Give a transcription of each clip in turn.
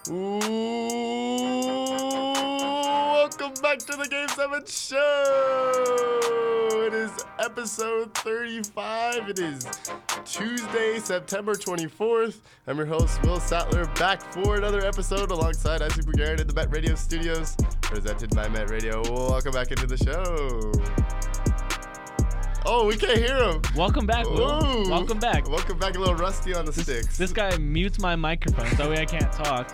Welcome back to the Game 7 show. It is episode 35. It is Tuesday, September 24th. I'm your host, Will Satler, back for another episode alongside Isaac Bugarin in the Met Radio studios, presented by Met Radio. Welcome back into the show. Oh, we can't hear him. Welcome back, Will. Ooh. Welcome back. Welcome back, a little rusty on the sticks. This guy mutes my microphone, that way I can't talk.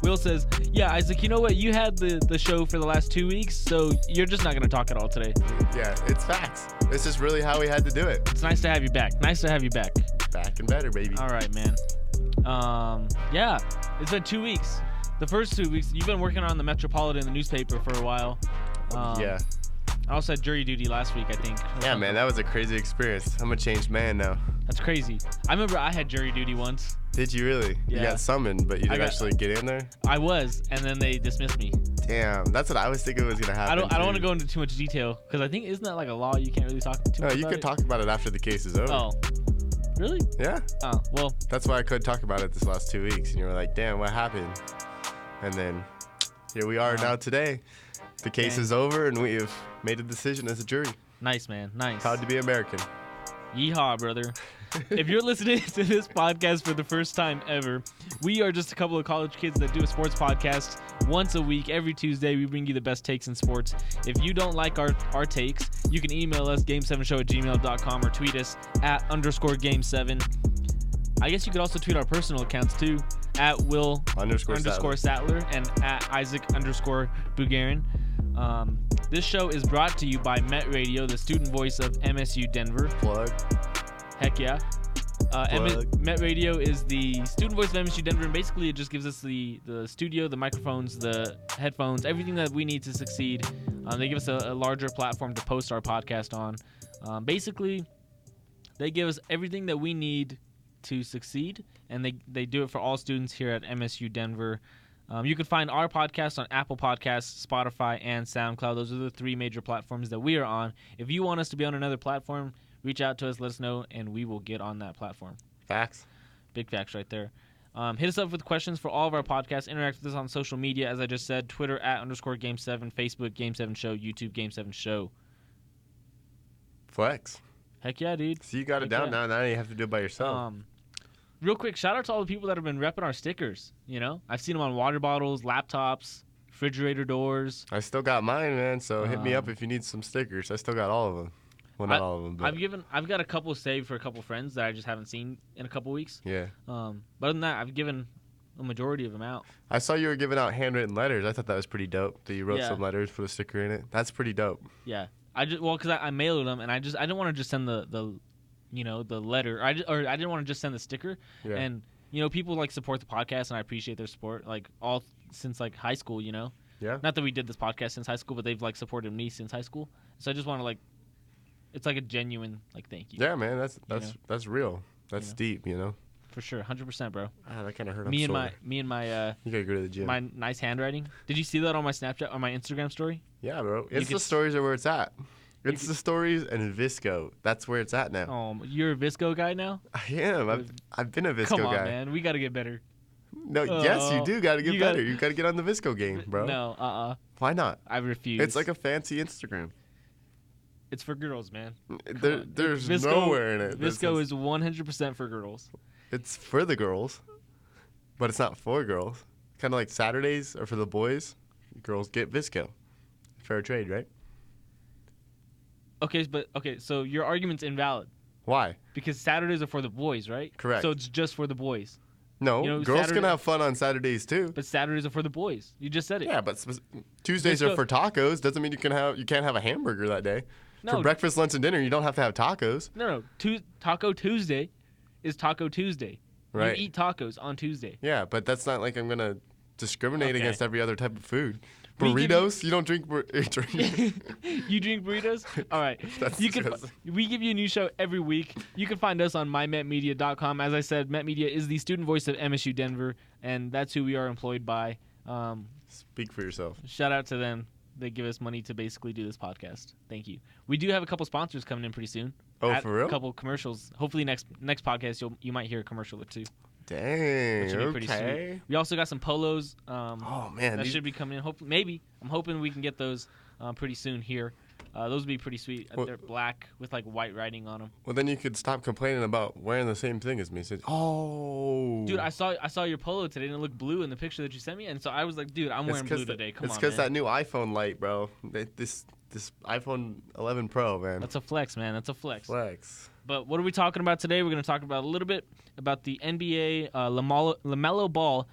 Will says, yeah, Isaac, you know what? You had the show for the last 2 weeks, so you're just not going to talk at all today. Yeah, it's facts. It's just really how we had to do it. It's nice to have you back. Back and better, baby. All right, man. Yeah, it's been 2 weeks. The first 2 weeks, you've been working on the Metropolitan, the newspaper, for a while. Yeah. I also had jury duty last week, I think. Yeah, man, that was a crazy experience. I'm a changed man now. That's crazy. I remember I had jury duty once. Did you really? Yeah. You got summoned, but you didn't actually get in there? I was, and then they dismissed me. Damn, that's what I was thinking was going to happen. I don't want to go into too much detail, because I think, isn't that like a law? You can't really talk too much No, you could talk about it after the case is over. Oh. Really? Yeah. Oh, well. That's why I couldn't talk about it this last 2 weeks. And you were like, damn, what happened? And then here we are now today. The case is over, and we have made a decision as a jury. Nice, man. Nice. Proud to be American. Yeehaw, brother. If you're listening to this podcast for the first time ever, we are just a couple of college kids that do a sports podcast once a week. Every Tuesday, we bring you the best takes in sports. If you don't like our takes, you can email us, game7show@gmail.com, or tweet us @_game7. I guess you could also tweet our personal accounts, too, @Will_Satler and @Isaac_Bugarin. This show is brought to you by Met Radio, the student voice of MSU Denver. Plug. Heck yeah. Met Radio is the student voice of MSU Denver, and basically it just gives us the studio, the microphones, the headphones, everything that we need to succeed. They give us a larger platform to post our podcast on. Basically, they give us everything that we need to succeed, and they do it for all students here at MSU Denver. You can find our podcast on Apple Podcasts, Spotify, and SoundCloud. Those are the three major platforms that we are on. If you want us to be on another platform, reach out to us, let us know, and we will get on that platform. Facts. Big facts right there. Hit us up with questions for all of our podcasts. Interact with us on social media, as I just said. Twitter @_Game7, Facebook Game7 Show, YouTube Game7 Show. Flex. Heck yeah, dude. So you got it down now. Now you have to do it by yourself. Real quick, shout out to all the people that have been repping our stickers. You know, I've seen them on water bottles, laptops, refrigerator doors. I still got mine, man. So hit me up if you need some stickers. I still got all of them. Well, not all of them, but I've got a couple saved for a couple friends that I just haven't seen in a couple weeks. Yeah. But other than that, I've given a majority of them out. I saw you were giving out handwritten letters. I thought that was pretty dope. That you wrote some letters, put a sticker in it. That's pretty dope. Yeah. Because I mailed them, and I didn't want to just send the letter. I didn't want to just send the sticker. Yeah. And people like support the podcast, and I appreciate their support. Like all since like high school, Yeah. Not that we did this podcast since high school, but they've like supported me since high school. So I just want to it's like a genuine thank you. Yeah, man. That's real. That's deep. For sure, 100%, bro. That kind of hurt. Me and my you gotta go to the gym. My nice handwriting. Did you see that on my Snapchat, on my Instagram story? Yeah, bro. Insta stories are where it's at. Insta stories and Visco. That's where it's at now. Oh, you're a Visco guy now? I am. I've been a Visco guy. Come on, man. We gotta get better. No, yes, you do gotta get better. You gotta get on the Visco game, bro. No, Why not? I refuse. It's like a fancy Instagram. It's for girls, man. There's Visco, nowhere in it. Visco is 100% for girls. It's for the girls, but it's not for girls. Kind of like Saturdays are for the boys. Girls get Visco. Fair trade, right? Okay, so your argument's invalid. Why? Because Saturdays are for the boys, right? Correct. So it's just for the boys. No, girls can have fun on Saturdays too. But Saturdays are for the boys. You just said it. Yeah, but Tuesdays are for tacos. Doesn't mean you can't have a hamburger that day. No. For breakfast, lunch, and dinner, you don't have to have tacos. No. Taco Tuesday is Taco Tuesday. Right. You eat tacos on Tuesday. Yeah, but that's not like I'm gonna discriminate against every other type of food. Burritos? You don't drink You drink burritos? All right. We give you a new show every week. You can find us on mymetmedia.com. As I said, Met Media is the student voice of MSU Denver, and that's who we are employed by. Speak for yourself. Shout out to them. They give us money to basically do this podcast. Thank you. We do have a couple sponsors coming in pretty soon. Oh, for real? A couple commercials. Hopefully next podcast you might hear a commercial or two. Dang. Which should be pretty sweet. We also got some polos. Oh man, that should be coming in. Hopefully, maybe I'm hoping we can get those pretty soon here. Those would be pretty sweet. Well, they're black with like white writing on them. Well, then you could stop complaining about wearing the same thing as me. Oh, dude, I saw your polo today and it looked blue in the picture that you sent me, and so I was like, dude, I'm wearing blue today. Come on, It's because that new iPhone light, bro. This iPhone 11 Pro, man. That's a flex, man. That's a flex. Flex. But what are we talking about today? We're going to talk about a little bit about the NBA. LaMelo Ball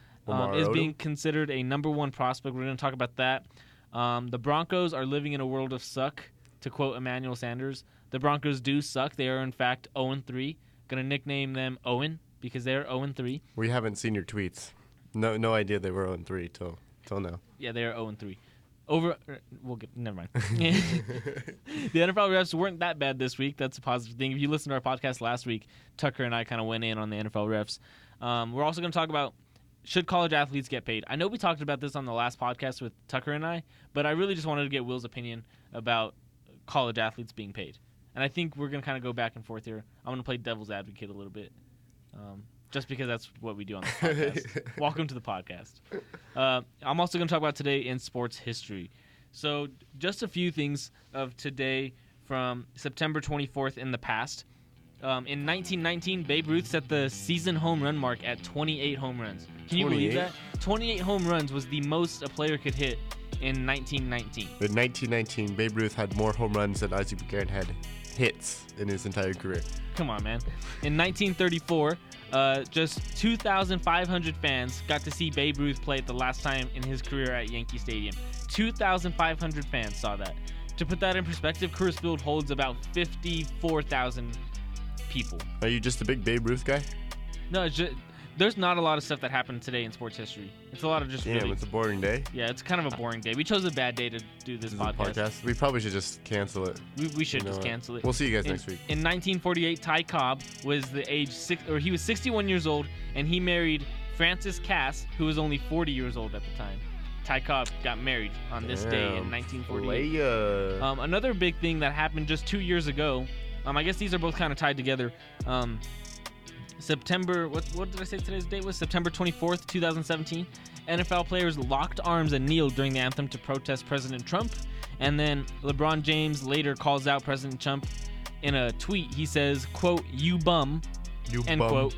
is being considered a number one prospect. We're going to talk about that. The Broncos are living in a world of suck, to quote Emmanuel Sanders. The Broncos do suck. They are, in fact, 0-3. Going to nickname them Owen because they're 0-3. We haven't seen your tweets. No idea they were 0-3 till now. Yeah, they are 0-3. Never mind. The NFL refs weren't that bad this week. That's a positive thing. If you listened to our podcast last week, Tucker and I kind of went in on the NFL refs. We're also going to talk about, should college athletes get paid? I know we talked about this on the last podcast with Tucker and I, but I really just wanted to get Will's opinion about college athletes being paid. And I think we're going to kind of go back and forth here. I'm going to play devil's advocate a little bit. Just because that's what we do on this podcast. Welcome to the podcast. I'm also going to talk about today in sports history. So just a few things of today from September 24th in the past. In 1919, Babe Ruth set the season home run mark at 28 home runs. Can you believe that? 28 home runs was the most a player could hit in 1919. In 1919, Babe Ruth had more home runs than Isaac Bugarin had hits in his entire career. Come on, man. In 1934, just 2,500 fans got to see Babe Ruth play at the last time in his career at Yankee Stadium. 2,500 fans saw that. To put that in perspective, Coors Field holds about 54,000 people. Are you just a big Babe Ruth guy? No, it's just, there's not a lot of stuff that happened today in sports history. It's a lot of just Damn, it's a boring day. Yeah, it's kind of a boring day. We chose a bad day to do this podcast. We probably should just cancel it. We should just cancel it. We'll see you guys next week. In 1948, Ty Cobb was he was 61 years old, and he married Frances Cass, who was only 40 years old at the time. Ty Cobb got married on this day in 1948. Another big thing that happened just 2 years ago. I guess these are both kind of tied together. September, what did I say today's date was? September 24th, 2017. NFL players locked arms and kneeled during the anthem to protest President Trump. And then LeBron James later calls out President Trump in a tweet. He says, quote, "You bum," end quote.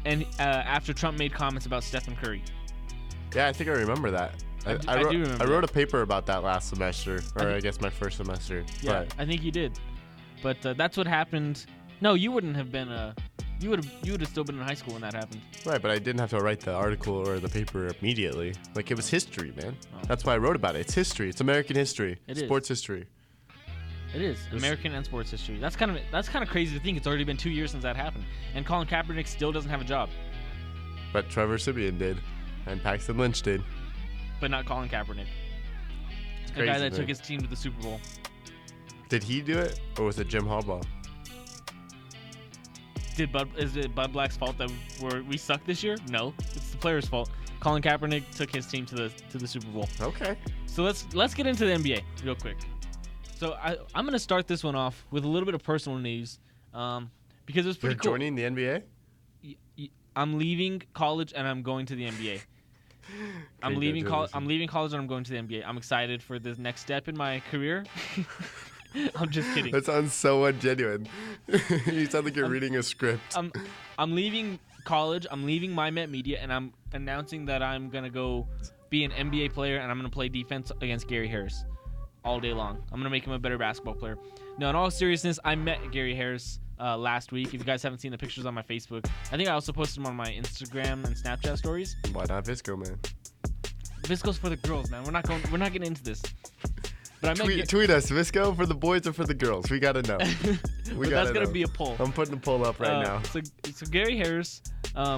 And after Trump made comments about Stephen Curry. Yeah, I think I remember that. I do remember. I wrote a paper about that last semester, or I guess my first semester. Yeah, I think you did. But that's what happened. No, you wouldn't have been you would have still been in high school when that happened. Right, but I didn't have to write the article or the paper immediately. Like, it was history, man. Oh. That's why I wrote about it. It's history. It's American history. Sports history. It is American and sports history. That's kind of crazy to think. It's already been 2 years since that happened, and Colin Kaepernick still doesn't have a job. But Trevor Siemian did, and Paxton Lynch did. But not Colin Kaepernick. The guy that took his team to the Super Bowl. Did he do it, or was it Jim Harbaugh? Is it Bud Black's fault that we suck this year? No, it's the player's fault. Colin Kaepernick took his team to the Super Bowl. Okay. So let's get into the NBA real quick. So I'm gonna start this one off with a little bit of personal news, because it was pretty cool. You're joining the NBA? I'm leaving college and I'm going to the NBA. I'm leaving college and I'm going to the NBA. I'm excited for the next step in my career. I'm just kidding. That sounds so ungenuine. You sound like you're reading a script. I'm leaving college. I'm leaving My Met Media, and I'm announcing that I'm gonna go be an NBA player, and I'm gonna play defense against Gary Harris all day long. I'm gonna make him a better basketball player. No, in all seriousness, I met Gary Harris last week. If you guys haven't seen the pictures on my Facebook, I think I also posted them on my Instagram and Snapchat stories. Why not Visco, man? Visco's for the girls, man. We're not getting into this. But tweet us, Visco, for the boys or for the girls? We gotta know. That's gonna be a poll. I'm putting a poll up right now. So Gary Harris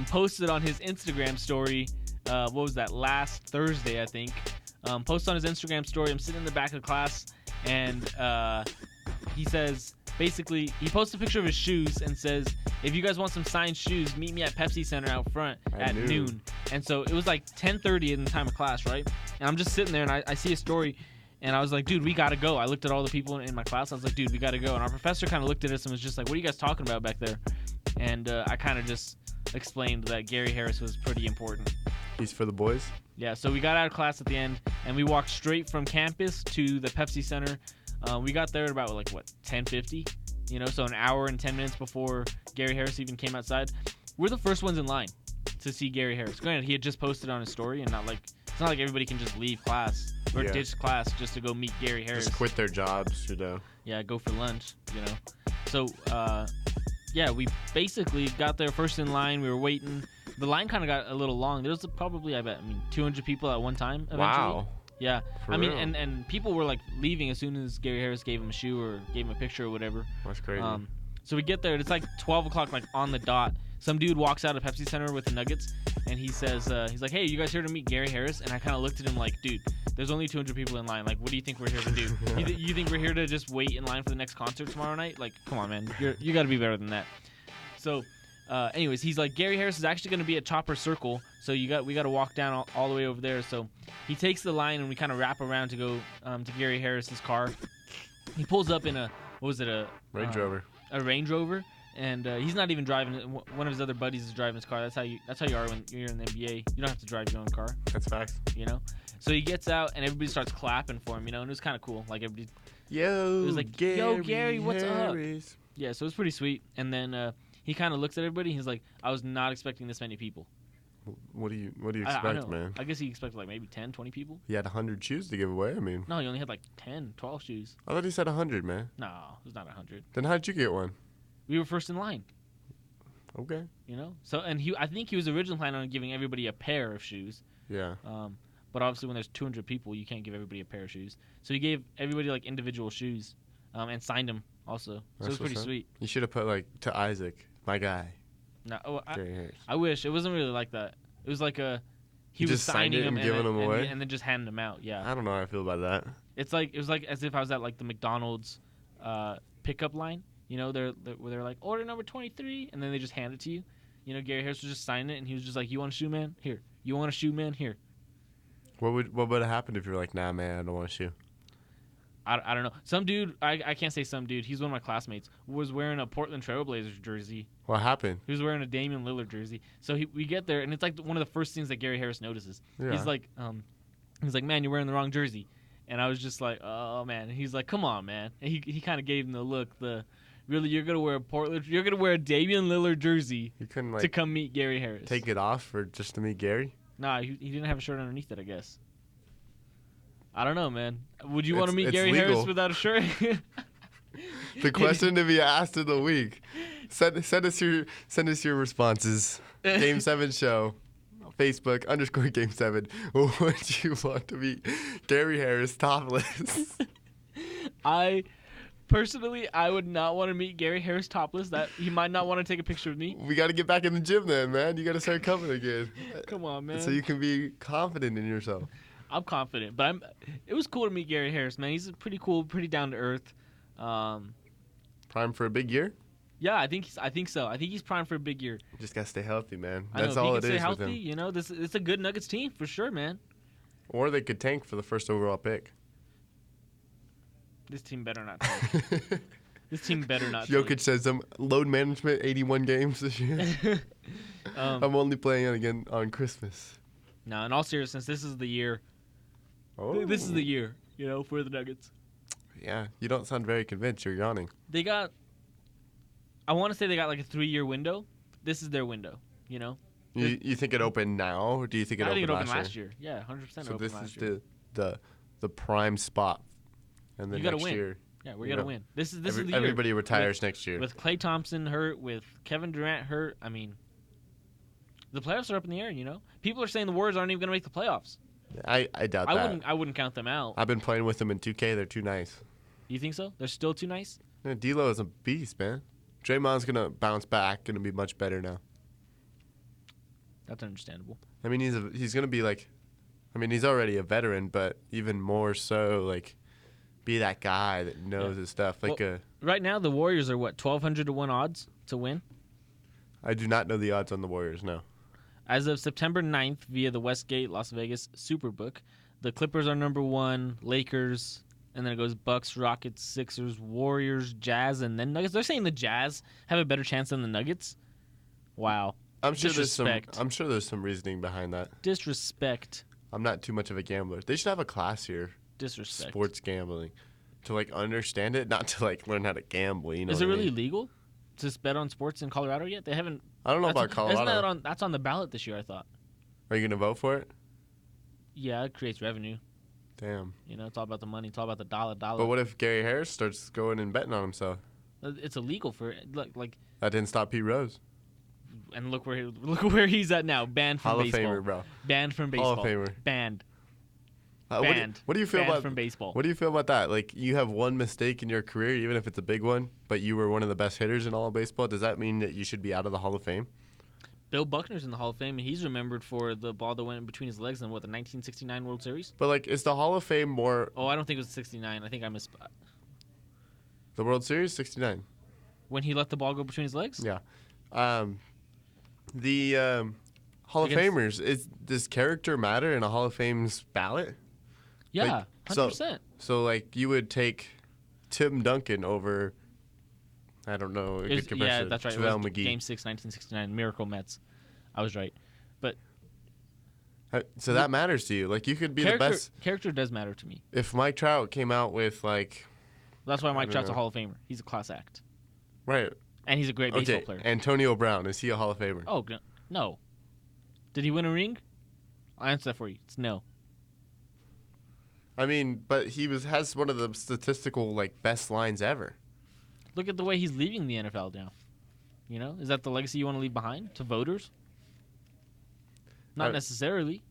posted on his Instagram story. What was that? Last Thursday, I think. Posted on his Instagram story. I'm sitting in the back of the class, and he says, basically, he posts a picture of his shoes and says, "If you guys want some signed shoes, meet me at Pepsi Center out front at noon." And so it was like 10:30 in the time of class, right? And I'm just sitting there, and I see a story. And I was like, dude, we got to go. I looked at all the people in my class. I was like, dude, we got to go. And our professor kind of looked at us and was just like, what are you guys talking about back there? And I kind of just explained that Gary Harris was pretty important. He's for the boys? Yeah, so we got out of class at the end, and we walked straight from campus to the Pepsi Center. We got there at about, 10:50? So an hour and 10 minutes before Gary Harris even came outside. We're the first ones in line to see Gary Harris. Granted, he had just posted on his story, and it's not like everybody can just leave class or ditch class just to go meet Gary Harris. Just quit their jobs, Yeah, go for lunch, So, we basically got there first in line. We were waiting. The line kind of got a little long. There was probably, 200 people at one time eventually. Wow. Yeah. For real? And people were, leaving as soon as Gary Harris gave him a shoe or gave him a picture or whatever. That's crazy. So we get there. It's 12 o'clock, on the dot. Some dude walks out of Pepsi Center with the Nuggets, and he says, he's like, "Hey, you guys here to meet Gary Harris?" And I kind of looked at him like, "Dude, there's only 200 people in line. What do you think we're here to do? You think we're here to just wait in line for the next concert tomorrow night? Come on, man. You got to be better than that." So, anyways, he's like, Gary Harris is actually going to be at Chopper Circle, so we got to walk down all the way over there. So he takes the line, and we kind of wrap around to go to Gary Harris's car. He pulls up in a Range Rover. A Range Rover. And he's not even driving. One of his other buddies is driving his car. That's how you are when you're in the NBA. You don't have to drive your own car. That's facts. So he gets out and everybody starts clapping for him. And it was kind of cool. Everybody. Yo. It was like, Gary yo, Gary, what's Harris. up? Yeah. So it was pretty sweet. And then he kind of looks at everybody. He's like, I was not expecting this many people. What do you expect, I know. man? I guess he expected maybe 10, 20 people. He had 100 shoes to give away. No, he only had 10, 12 shoes. I thought he said 100, man. No, it was not 100. Then how'd you get one? We were first in line. Okay. So and I think he was originally planning on giving everybody a pair of shoes. Yeah. But obviously when there's 200 people, you can't give everybody a pair of shoes. So he gave everybody individual shoes, and signed them also. So it was pretty sweet. You should have put to Isaac, my guy. No, I wish it wasn't really like that. It was he was just signing them and giving them away, and then just handing them out. Yeah. I don't know how I feel about that. It was as if I was at the McDonald's pickup line. They're like, order number 23, and then they just hand it to you. Gary Harris was just signing it, and he was just like, you want a shoe, man? Here. You want a shoe, man? Here. What would have happened if you were like, nah, man, I don't want a shoe? I don't know. Some dude, I can't say some dude, he's one of my classmates, was wearing a Portland Trailblazers jersey. What happened? He was wearing a Damian Lillard jersey. So we get there, and it's one of the first things that Gary Harris notices. Yeah. He's like, man, you're wearing the wrong jersey. And I was just like, oh, man. And he's like, come on, man. And he kind of gave him the look, really, you're gonna wear a Damian Lillard jersey to come meet Gary Harris. Take it off just to meet Gary? Nah, he didn't have a shirt underneath it, I guess. I don't know, man. Would you want to meet Gary Harris without a shirt? The question to be asked of the week. Send us your responses. Game 7 show. Facebook _Game 7. Would you want to meet Gary Harris topless? Personally, I would not want to meet Gary Harris topless. That he might not want to take a picture with me. We got to get back in the gym then, man. You got to start coming again. Come on, man. So you can be confident in yourself. I'm confident, but it was cool to meet Gary Harris, man. He's pretty cool, pretty down to earth. Prime for a big year? Yeah, I think so. I think he's primed for a big year. Just gotta stay healthy, man. That's all it is. Stay healthy, with him. It's a good Nuggets team for sure, man. Or they could tank for the first overall pick. This team better not tank. This team better not. Jokic says load management, 81 games this year. I'm only playing it again on Christmas. No, in all seriousness, this is the year. Oh. This is the year, for the Nuggets. Yeah, you don't sound very convinced. You're yawning. I want to say they got a 3-year window. This is their window, You think it opened now, or do you think it opened last year? Yeah, 100% So this is the prime spot. And then next year. Yeah, we're going to win. This is the year. Everybody retires next year. With Klay Thompson hurt, with Kevin Durant hurt, the playoffs are up in the air, People are saying the Warriors aren't even going to make the playoffs. I doubt that. I wouldn't count them out. I've been playing with them in 2K. They're too nice. You think so? They're still too nice? Yeah, D'Lo is a beast, man. Draymond's going to bounce back, going to be much better now. That's understandable. He's going to be he's already a veteran, but even more so, be that guy that knows his stuff. Right now, the Warriors are, 1,200 to 1 odds to win? I do not know the odds on the Warriors, no. As of September 9th, via the Westgate Las Vegas Superbook, the Clippers are number 1, Lakers, and then it goes Bucks, Rockets, Sixers, Warriors, Jazz, and then Nuggets. They're saying the Jazz have a better chance than the Nuggets. Wow. I'm sure Disrespect. I'm sure there's some reasoning behind that. Disrespect. I'm not too much of a gambler. They should have a class here. Disrespect. Sports gambling, to like understand it, not to like learn how to gamble. You know? Is it what I really mean? legal to bet on sports in Colorado yet? They haven't. I don't know about Colorado. That's on the ballot this year, I thought. Are you gonna vote for it? Yeah, it creates revenue. Damn. You know, it's all about the money. It's all about the dollar. But what if Gary Harris starts going and betting on himself? It's illegal for like. That didn't stop Pete Rose. And look where he's at now. Banned from baseball. Hall of Famer, bro. Banned from baseball. Hall of Famer. Banned. What do you feel about from baseball? What do you feel about that? Like, you have one mistake in your career, even if it's a big one, but you were one of the best hitters in all of baseball. Does that mean that you should be out of the Hall of Fame? Bill Buckner's in the Hall of Fame, and he's remembered for the ball that went in between his legs in the 1969 World Series. But like, is the Hall of Fame more? Oh, I don't think it was 69. I think I missed. The World Series, 69. When he let the ball go between his legs? Yeah. The Hall of Famers, does character matter in a Hall of Fame's ballot? Yeah, like, 100%. So like, you would take Tim Duncan over, I don't know. Yeah, that's right. JaVale It was McGee. Game 6, 1969, Miracle Mets. I was right. But so that matters to you. Like, you could be the best. Character does matter to me. If Mike Trout came out with like, that's why Mike Trout's a Hall of Famer. He's a class act. Right. And he's a great baseball player. Antonio Brown, is he a Hall of Famer? Oh, no. Did he win a ring? I'll answer that for you. It's no. I mean, but he has one of the statistical like best lines ever. Look at the way he's leaving the NFL now. You know, is that the legacy you want to leave behind to voters? Not necessarily.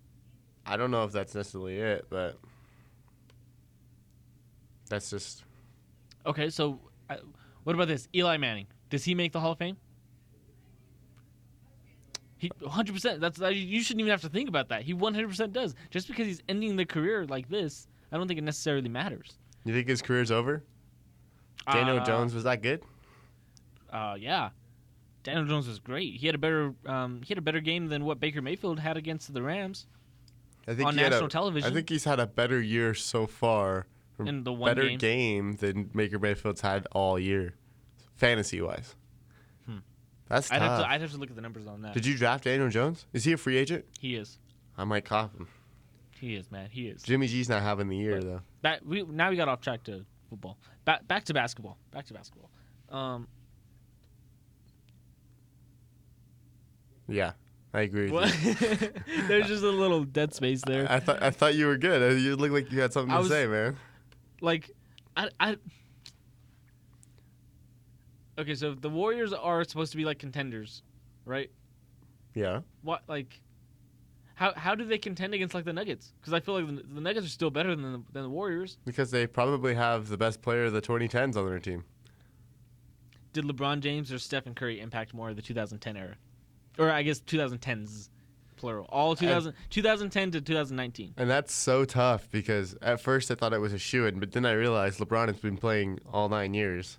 I don't know if that's necessarily it, but that's just. Okay, so what about this? Eli Manning. Does he make the Hall of Fame? He 100%. That's you shouldn't even have to think about that. He 100% does. Just because he's ending the career like this, I don't think it necessarily matters. You think his career's over? Daniel Jones, was that good? Yeah. Daniel Jones was great. He had a better game than what Baker Mayfield had against the Rams. I think on national television. I think he's had a better year so far. In the one better game than Baker Mayfield's had all year, fantasy-wise. That's tough. I'd have to look at the numbers on that. Did you draft Daniel Jones? Is he a free agent? He is. I might cop him. He is, man. He is. Jimmy G's not having the year, though. Now we got off track to football. Back to basketball. Yeah, I agree with you. There's just a little dead space there. I thought you were good. You looked like you had something to say, man. Like, okay, so the Warriors are supposed to be like contenders, right? Yeah. What, like, how do they contend against like the Nuggets? Because I feel like the Nuggets are still better than the Warriors. Because they probably have the best player of the 2010s on their team. Did LeBron James or Stephen Curry impact more of the 2010 era? Or I guess 2010s, plural. All 2010 to 2019. And that's so tough because at first I thought it was a shoo-in, but then I realized LeBron has been playing all 9 years.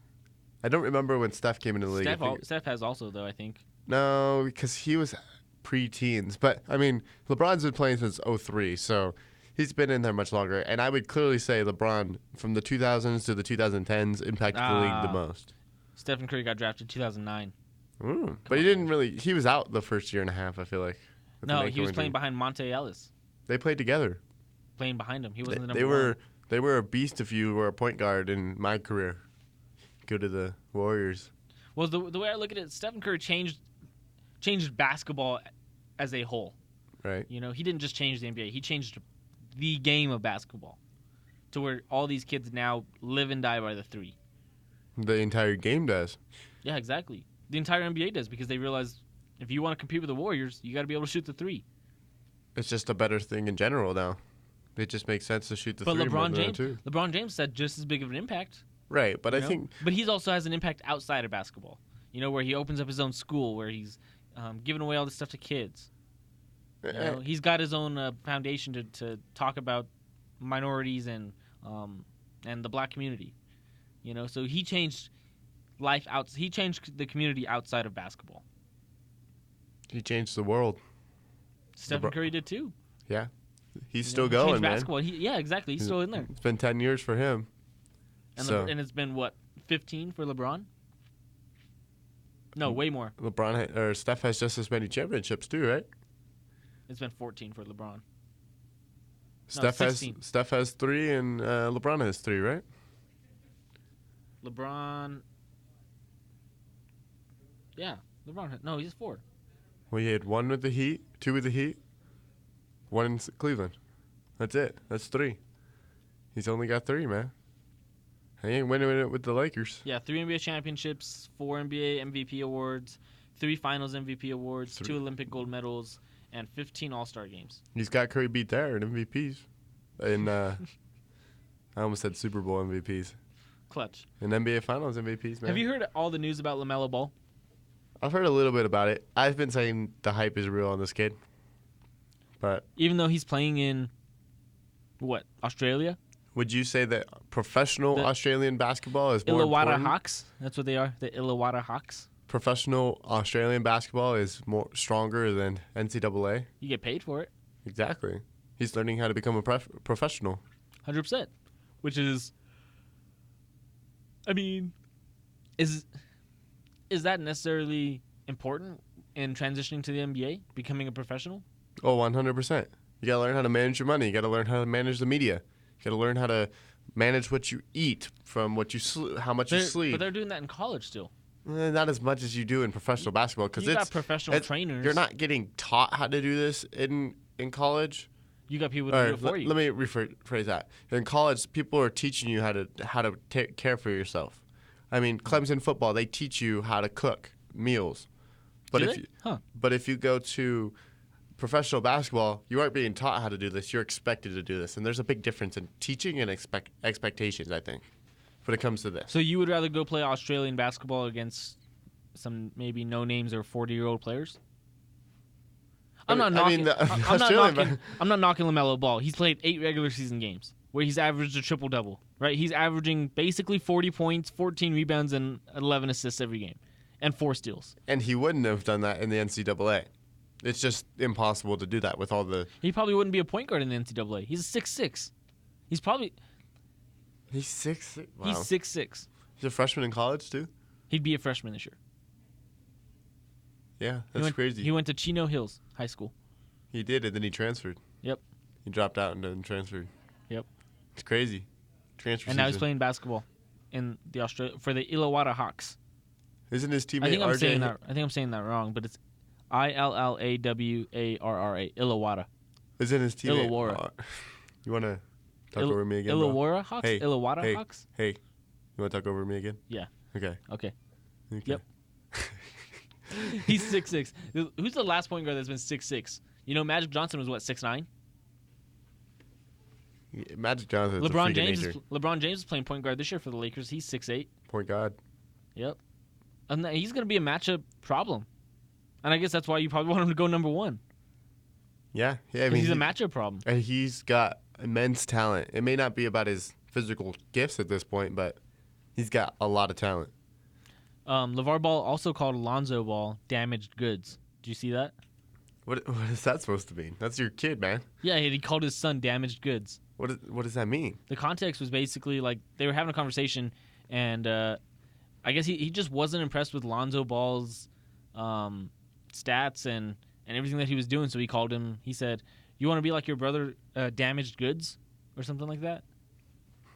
I don't remember when Steph came into the league. Steph has also, though, I think. No, because he was pre-teens. But, I mean, LeBron's been playing since 2003, so he's been in there much longer. And I would clearly say LeBron, from the 2000s to the 2010s, impacted the league the most. Stephen Curry got drafted in 2009. But he didn't really. He was out the first year and a half, I feel like. No, he was playing behind Monte Ellis. They played together. Playing behind him. He wasn't the number one. They were a beast if you were a point guard in my career. Go to the Warriors. Well, the way I look at it, Stephen Curry changed basketball as a whole. Right. You know, he didn't just change the NBA. He changed the game of basketball to where all these kids now live and die by the three. The entire game does. Yeah, exactly. The entire NBA does because they realize if you want to compete with the Warriors, you got to be able to shoot the three. It's just a better thing in general now. It just makes sense to shoot the three more than the two. LeBron James had just as big of an impact. Right, but I think... But he also has an impact outside of basketball. You know, where he opens up his own school, where he's giving away all this stuff to kids. You know, he's got his own foundation to talk about minorities and the black community. You know, so he changed life out. He changed the community outside of basketball. He changed the world. Stephen Curry did too. Yeah, he's still going, man. Basketball. Yeah, exactly. He's still in there. It's been 10 years for him. And it's been what, 15 for LeBron? No, way more. Steph has just as many championships too, right? It's been 14 for LeBron. Steph 16. has 3 and LeBron has 3, right? LeBron. Yeah, no, he has 4. Well, he had 1 with the Heat, 2 with the Heat, 1 in Cleveland. That's it. That's 3. He's only got 3, man. He ain't winning it with the Lakers. Yeah, 3 NBA championships, 4 NBA MVP awards, 3 Finals MVP awards, 2 Olympic gold medals, and 15 All-Star games. He's got Curry beat there in MVPs. And I almost said Super Bowl MVPs. Clutch. And NBA Finals MVPs, man. Have you heard all the news about LaMelo Ball? I've heard a little bit about it. I've been saying the hype is real on this kid. But even though he's playing in, Australia? Would you say that professional Australian basketball is more Illawarra important? Hawks? That's what they are, the Illawarra Hawks. Professional Australian basketball is more stronger than NCAA? You get paid for it. Exactly. He's learning how to become a professional. 100%. Which is, I mean, is that necessarily important in transitioning to the NBA, becoming a professional? Oh, 100%. You got to learn how to manage your money. You got to learn how to manage the media. You got to learn how to manage what you eat from what you how much you sleep. But they're doing that in college still. Not as much as you do in professional basketball, because you got professional trainers. You're not getting taught how to do this in college. You got people to do it for you. Let me rephrase that. In college, people are teaching you how to take care for yourself. I mean, Clemson football, they teach you how to cook meals. But if you go to professional basketball, you aren't being taught how to do this. You're expected to do this, and there's a big difference in teaching and expectations, I think, when it comes to this. So you would rather go play Australian basketball against some maybe no names or 40-year-old players? I'm not knocking LaMelo Ball. He's played 8 regular season games where he's averaged a triple-double, right? He's averaging basically 40 points, 14 rebounds, and 11 assists every game, and 4 steals. And he wouldn't have done that in the NCAA. It's just impossible to do that with all the... He probably wouldn't be a point guard in the NCAA. He's a 6'6". He's 6'6". Wow. He's 6'6". He's a freshman in college, too? He'd be a freshman this year. Yeah, that's crazy. He went to Chino Hills High School. He did, and then he transferred. Yep. He dropped out and then transferred. Yep. It's crazy. Transfer and now he's playing basketball in the for the Illawarra Hawks. Isn't his teammate I think I'm saying that wrong, but it's Illawarra. Illawarra. Isn't his teammate? Illawarra. You want to talk over me again? Illawarra Hawks? Hey, Illawarra Hawks? Hey, you want to talk over me again? Yeah. Okay. Yep. He's 6'6". Who's the last point guard that's been 6'6"? You know, Magic Johnson was what, 6'9"? Yeah, Magic Johnson. LeBron James is playing point guard this year for the Lakers. He's 6'8". Point guard. Yep. And he's going to be a matchup problem. And I guess that's why you probably want him to go number 1. Yeah. I mean, he's a matchup problem. And he's got immense talent. It may not be about his physical gifts at this point, but he's got a lot of talent. LeVar Ball also called Lonzo Ball damaged goods. Did you see that? What is that supposed to mean? That's your kid, man. Yeah, he called his son damaged goods. What does that mean? The context was basically like they were having a conversation, and I guess he just wasn't impressed with Lonzo Ball's stats and everything that he was doing. So he called him. He said, "You want to be like your brother, damaged goods," or something like that.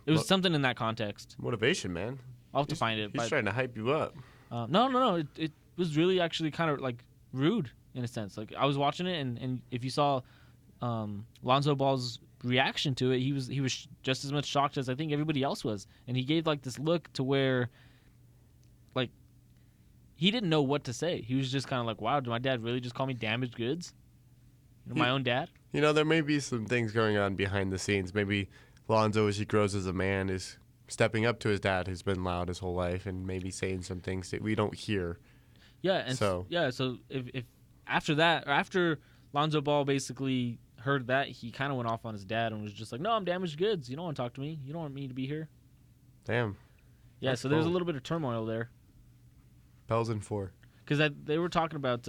It was something in that context. Motivation, man. I'll have to find it. He's trying to hype you up. No. It was really actually kind of like rude in a sense. Like I was watching it, and if you saw Lonzo Ball's reaction to it, he was just as much shocked as I think everybody else was, and he gave like this look to where, like, he didn't know what to say. He was just kind of like, "Wow, did my dad really just call me damaged goods? My own dad?" You know, there may be some things going on behind the scenes. Maybe Lonzo, as he grows as a man, is stepping up to his dad, who's been loud his whole life, and maybe saying some things that we don't hear. Yeah, and so if after that, or after Lonzo Ball basically heard that, he kind of went off on his dad and was just like, "No, I'm damaged goods. You don't want to talk to me. You don't want me to be here." Damn. Yeah, so there's a little bit of turmoil there. Bells in 4. Because they were talking about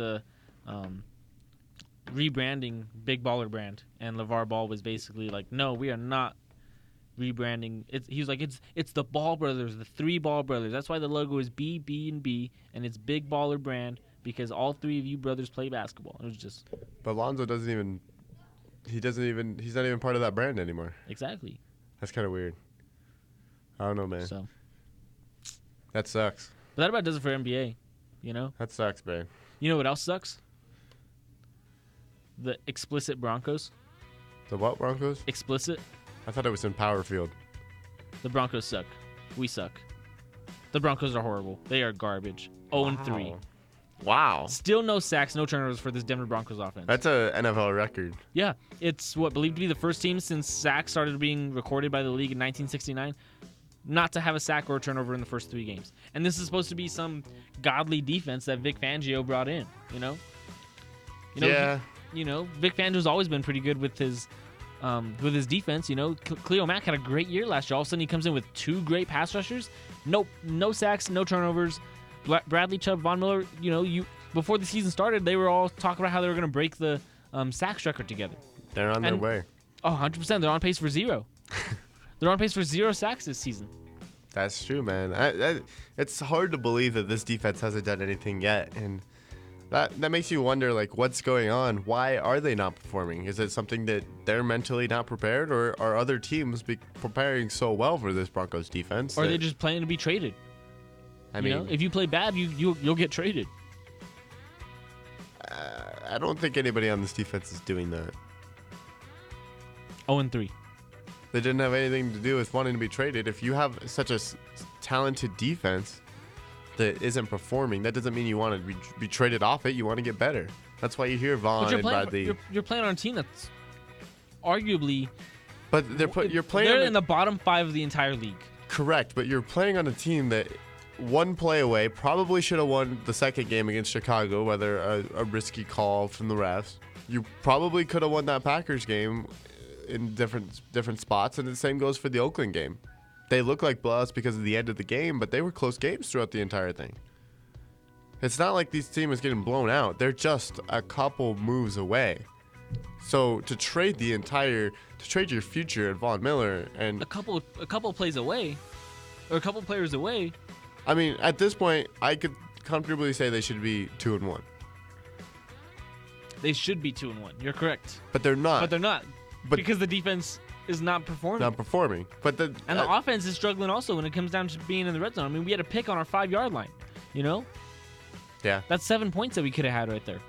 rebranding Big Baller Brand, and LeVar Ball was basically like, "No, we are not rebranding. He was like, it's the Ball brothers, the 3 Ball brothers. That's why the logo is B, B, and B, and it's Big Baller Brand because all 3 of you brothers play basketball. It was just. But Lonzo doesn't even. He's not even part of that brand anymore. Exactly. That's kind of weird. I don't know, man. So. That sucks. But that about does it for NBA. You know. That sucks, man. You know what else sucks? The explicit Broncos. The what Broncos? Explicit. I thought it was in Power Field. The Broncos suck. We suck. The Broncos are horrible. They are garbage. 0-3. Wow. Still no sacks, no turnovers for this Denver Broncos offense. That's a NFL record. Yeah. It's believed to be the first team since sacks started being recorded by the league in 1969 not to have a sack or a turnover in the first 3 games. And this is supposed to be some godly defense that Vic Fangio brought in, you know? Yeah. Vic Fangio's always been pretty good with his defense. Khalil Mack had a great year last year. All of a sudden, he comes in with 2 great pass rushers. Nope, no sacks, no turnovers. Bradley Chubb, Von Miller. Before the season started, they were all talking about how they were going to break the sacks record together. They're on their way. Oh, 100%. They're on pace for 0. They're on pace for 0 sacks this season. That's true, man. It's hard to believe that this defense hasn't done anything yet, and that makes you wonder, like, what's going on? Why are they not performing? Is it something that they're mentally not prepared, or are other teams preparing so well for this Broncos defense? Or are they just planning to be traded? I mean, if you play bad, you'll get traded. I don't think anybody on this defense is doing that. 0-3. They didn't have anything to do with wanting to be traded. If you have such a talented defense that isn't performing, that doesn't mean you want to be traded off it. You want to get better. That's why you hear Vaughn and Bradley. You're playing on a team that's arguably. But you're playing. They're in the bottom 5 of the entire league. Correct, but you're playing on a team that one play away probably should have won the second game against Chicago, whether a risky call from the refs. You probably could have won that Packers game in different spots, and the same goes for the Oakland game. They look like blowouts because of the end of the game, but they were close games throughout the entire thing. It's not like these teams getting blown out. They're just a couple moves away. So to trade your future at Von Miller and a couple plays away, or a couple players away. I mean, at this point, I could comfortably say they should be 2-1. They should be 2-1. You're correct. But they're not. Because the defense is not performing. But the offense is struggling also when it comes down to being in the red zone. I mean, we had a pick on our 5-yard line. Yeah. That's 7 points that we could have had right there.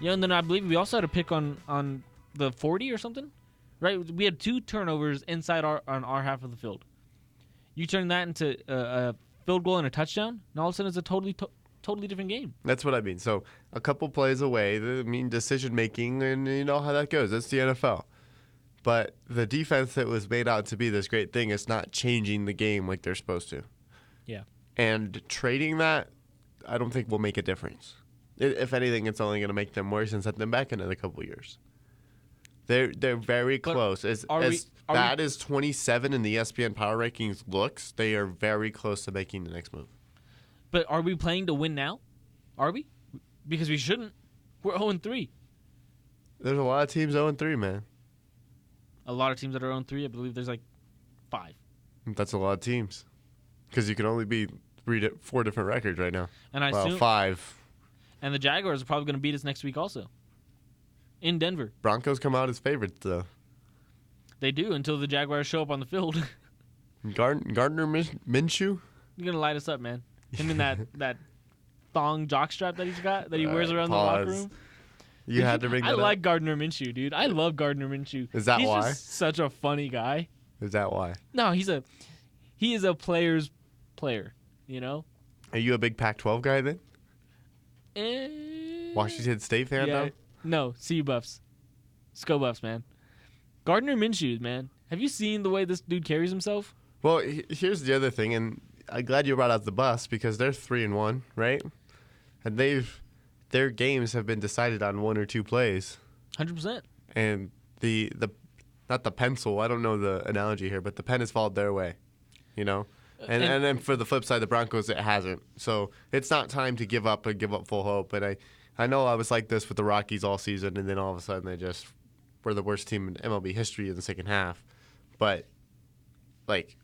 And then I believe we also had a pick on the 40 or something, right? We had 2 turnovers inside on our half of the field. You turn that into a field goal and a touchdown, and all of a sudden it's a totally different game. That's what I mean. So a couple plays away, decision making, and you know how that goes. That's the NFL. But the defense that was made out to be this great thing is not changing the game like they're supposed to. Yeah. And trading that, I don't think will make a difference. If anything, it's only going to make them worse and set them back another couple years. They're very close. As bad as 27 in the ESPN Power Rankings looks, they are very close to making the next move. But are we playing to win now? Are we? Because we shouldn't. We're 0-3. There's a lot of teams 0-3, man. A lot of teams that are 0-3. I believe there's like 5. That's a lot of teams. Because you can only be 4 different records right now. And I assume 5. And the Jaguars are probably going to beat us next week also. In Denver. Broncos come out as favorites, though. They do until the Jaguars show up on the field. Gardner Minshew? You're going to light us up, man. Him in that thong jockstrap that he's got, that he wears around the locker room. You had to bring that up. I like Gardner Minshew, dude. I love Gardner Minshew. Is that why? He's just such a funny guy. Is that why? No, he is a player's player, Are you a big Pac-12 guy then? Washington State fan, though? No, C Buffs. Sco Buffs, man. Gardner Minshew, man. Have you seen the way this dude carries himself? Well, here's the other thing, and I'm glad you brought out the bus because they're 3-1, right? And their games have been decided on 1 or 2 plays. 100%. And the not the pencil, I don't know the analogy here, but the pen has fallen their way, And then for the flip side, the Broncos, it hasn't. So it's not time to give up full hope. But I know I was like this with the Rockies all season, and then all of a sudden they just were the worst team in MLB history in the second half. But like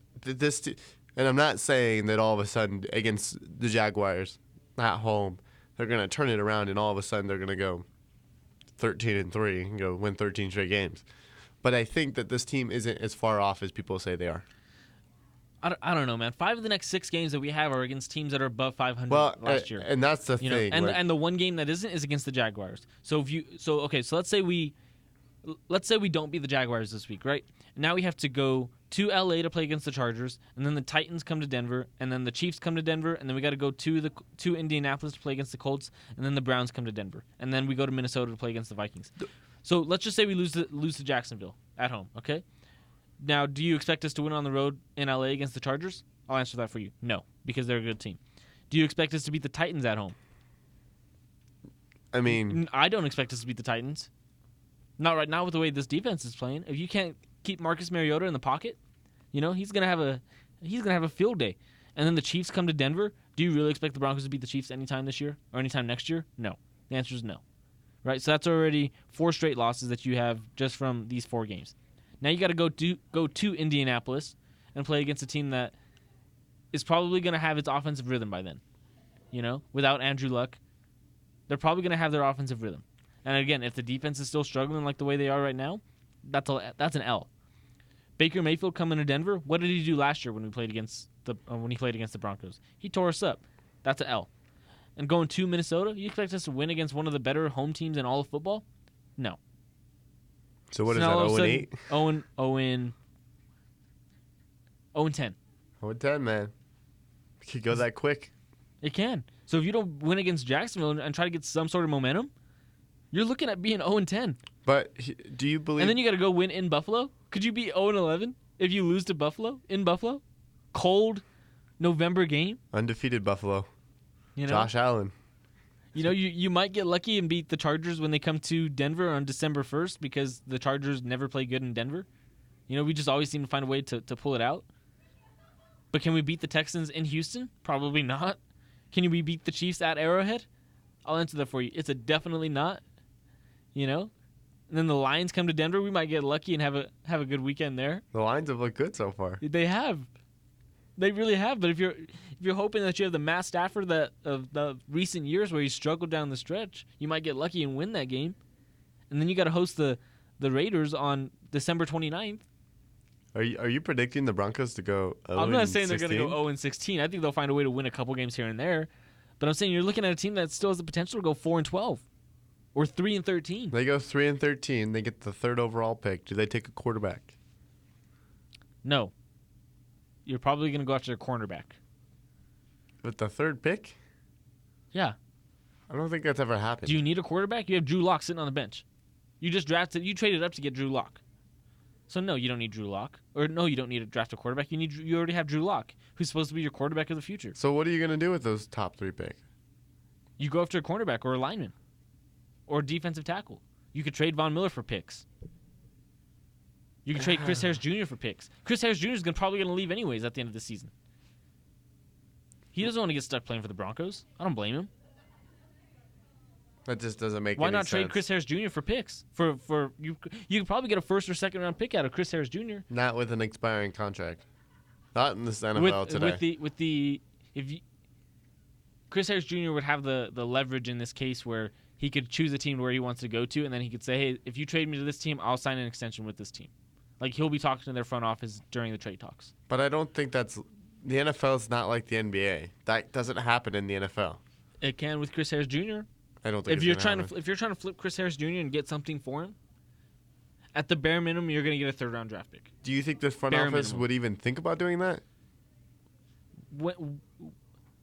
and I'm not saying that all of a sudden against the Jaguars at home they're gonna turn it around and all of a sudden they're gonna go 13-3 and go win 13 straight games. But I think that this team isn't as far off as people say they are. I don't know, man. 5 of the next 6 games that we have are against teams that are above 500 last year. And that's the thing. And the one game that isn't is against the Jaguars. So let's say we don't beat the Jaguars this week, right? Now we have to go to LA to play against the Chargers, and then the Titans come to Denver, and then the Chiefs come to Denver, and then we got to go to Indianapolis to play against the Colts, and then the Browns come to Denver, and then we go to Minnesota to play against the Vikings. So let's just say we lose to Jacksonville at home, okay? Now, do you expect us to win on the road in LA against the Chargers? I'll answer that for you. No, because they're a good team. Do you expect us to beat the Titans at home? I mean, I don't expect us to beat the Titans. Not right now with the way this defense is playing. If you can't keep Marcus Mariota in the pocket, he's gonna have a field day. And then the Chiefs come to Denver. Do you really expect the Broncos to beat the Chiefs anytime this year or anytime next year? No. The answer is no. Right? So that's already 4 straight losses that you have just from these 4 games. Now you got to go to Indianapolis and play against a team that is probably going to have its offensive rhythm by then. Without Andrew Luck, they're probably going to have their offensive rhythm. And again, if the defense is still struggling like the way they are right now, that's an L. Baker Mayfield coming to Denver. What did he do last year when he played against the Broncos? He tore us up. That's an L. And going to Minnesota, you expect us to win against one of the better home teams in all of football? No. So what is that, 0-8? 0-10. 0-10, man. It could go that quick. It can. So if you don't win against Jacksonville and try to get some sort of momentum, you're looking at being 0-10. But do you believe... And then you got to go win in Buffalo? Could you be 0-11 if you lose to Buffalo? In Buffalo? Cold November game? Undefeated Buffalo. Josh Allen. You might get lucky and beat the Chargers when they come to Denver on December 1st because the Chargers never play good in Denver. We just always seem to find a way to pull it out. But can we beat the Texans in Houston? Probably not. Can we beat the Chiefs at Arrowhead? I'll answer that for you. It's a definitely not. And then the Lions come to Denver. We might get lucky and have a good weekend there. The Lions have looked good so far. They have. They really have. But if you're hoping that you have the Matt Stafford of the recent years where he struggled down the stretch, you might get lucky and win that game. And then you got to host the Raiders on December 29th. Are you predicting the Broncos to go 0-16? I'm not saying they're going to go 0-16. I think they'll find a way to win a couple games here and there. But I'm saying you're looking at a team that still has the potential to go 4-12 or 3-13. They go 3-13. They get the 3rd overall pick. Do they take a quarterback? No. You're probably going to go after a cornerback. With the 3rd pick? Yeah. I don't think that's ever happened. Do you need a quarterback? You have Drew Lock sitting on the bench. You traded up to get Drew Lock. So no, you don't need Drew Lock. Or no, you don't need to draft a quarterback. You already have Drew Lock, who's supposed to be your quarterback of the future. So what are you going to do with those top 3 picks? You go after a cornerback or a lineman or a defensive tackle. You could trade Von Miller for picks. You can trade Chris Harris Jr. for picks. Chris Harris Jr. is probably going to leave anyways at the end of the season. He doesn't want to get stuck playing for the Broncos. I don't blame him. That just doesn't make Why any not sense. trade Chris Harris Jr. for picks? For you could probably get a 1st or 2nd round pick out of Chris Harris Jr. Not with an expiring contract. Not in this NFL today. Chris Harris Jr. would have the leverage in this case where he could choose a team where he wants to go to, and then he could say, hey, if you trade me to this team, I'll sign an extension with this team. Like, he'll be talking to their front office during the trade talks. But I don't think that's... The NFL is not like the NBA. That doesn't happen in the NFL. It can with Chris Harris Jr. I don't think if you're trying to flip Chris Harris Jr. and get something for him, at the bare minimum, you're going to get a 3rd round draft pick. Do you think the front office would even think about doing that?